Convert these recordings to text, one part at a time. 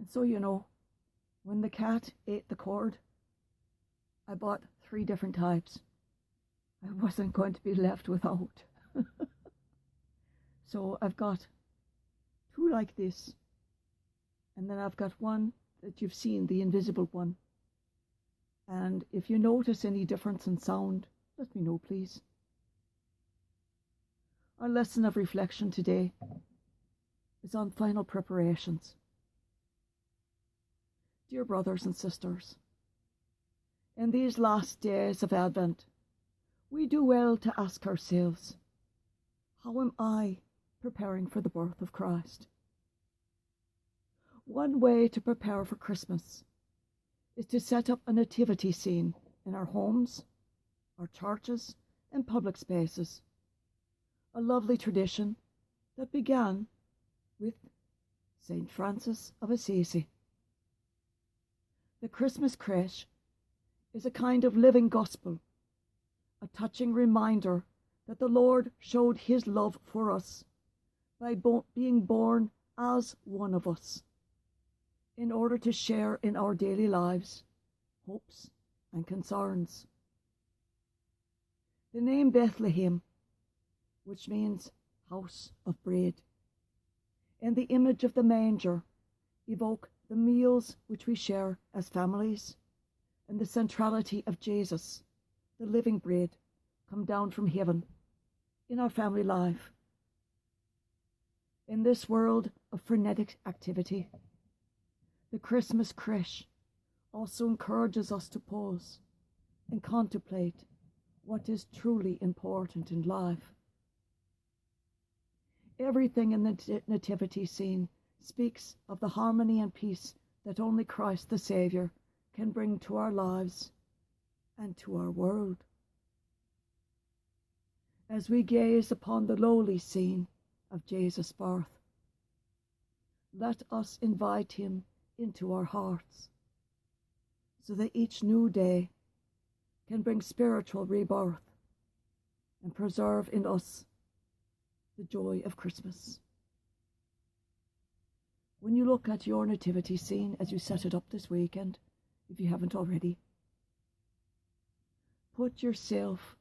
And so, when the cat ate the cord, I bought 3 different types. I wasn't going to be left without. So I've got 2 like this, and then I've got one that you've seen, the invisible one. And if you notice any difference in sound, let me know, please. Our lesson of reflection today is on final preparations. Dear brothers and sisters, in these last days of Advent, we do well to ask ourselves, how am I preparing for the birth of Christ? One way to prepare for Christmas is to set up a nativity scene in our homes, our churches, and public spaces. A lovely tradition that began with St. Francis of Assisi. The Christmas creche is a kind of living gospel, a touching reminder that the Lord showed his love for us by being born as one of us, in order to share in our daily lives, hopes and concerns. The name Bethlehem, which means house of bread, and the image of the manger evoke the meals which we share as families, and the centrality of Jesus, the living bread, come down from heaven in our family life. In this world of frenetic activity, the Christmas creche also encourages us to pause and contemplate what is truly important in life. Everything in the nativity scene speaks of the harmony and peace that only Christ the Saviour can bring to our lives and to our world. As we gaze upon the lowly scene of Jesus' birth, let us invite him into our hearts, so that each new day can bring spiritual rebirth and preserve in us the joy of Christmas. When you look at your nativity scene as you set it up this weekend, if you haven't already, put yourself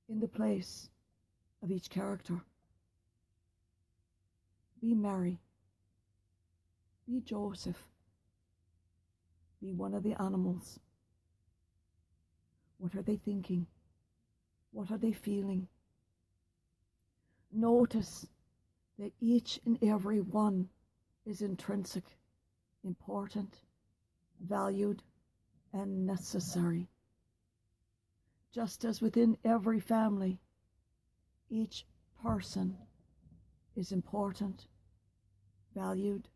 in the place of each character. Be Mary. Be Joseph. Be one of the animals. What are they thinking? What are they feeling? Notice that each and every one is intrinsic, important, valued, and necessary. Just as within every family, each person is important, valued,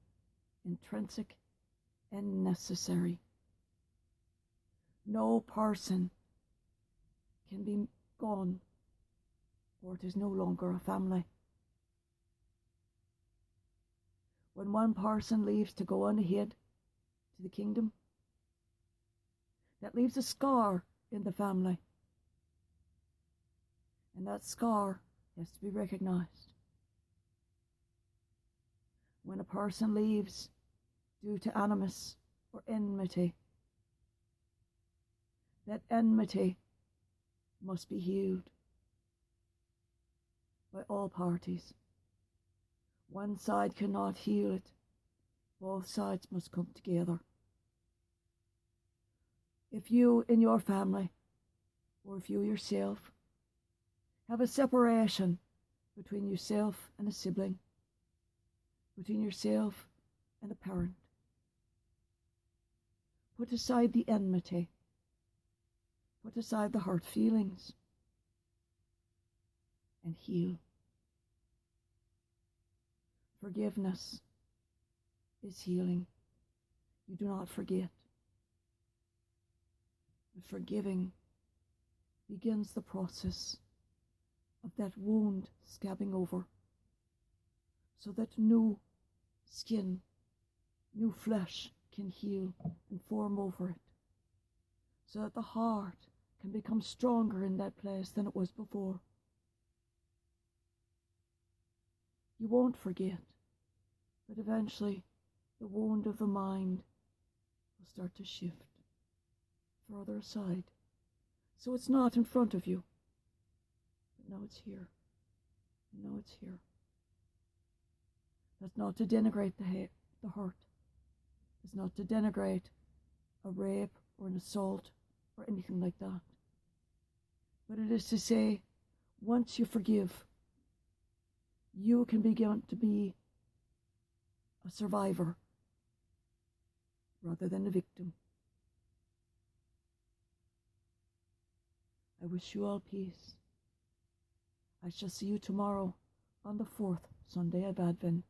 intrinsic, and necessary. No person can be gone, or it is no longer a family. When one person leaves to go on ahead to the kingdom, that leaves a scar in the family. And that scar has to be recognized. When a person leaves due to animus or enmity, that enmity must be healed by all parties. One side cannot heal it. Both sides must come together. If you in your family, or if you yourself, have a separation between yourself and a sibling, between yourself and a parent, put aside the enmity, put aside the hurt feelings, and heal. Forgiveness is healing. You do not forget. But forgiving begins the process of that wound scabbing over, so that new skin, new flesh can heal and form over it, so that the heart can become stronger in that place than it was before. You won't forget, but eventually the wound of the mind will start to shift further aside. So it's not in front of you, but now it's here. And now it's here. That's not to denigrate the hurt. It's not to denigrate a rape or an assault or anything like that. But it is to say, once you forgive, you can begin to be a survivor rather than a victim. I wish you all peace. I shall see you tomorrow on the 4th Sunday of Advent.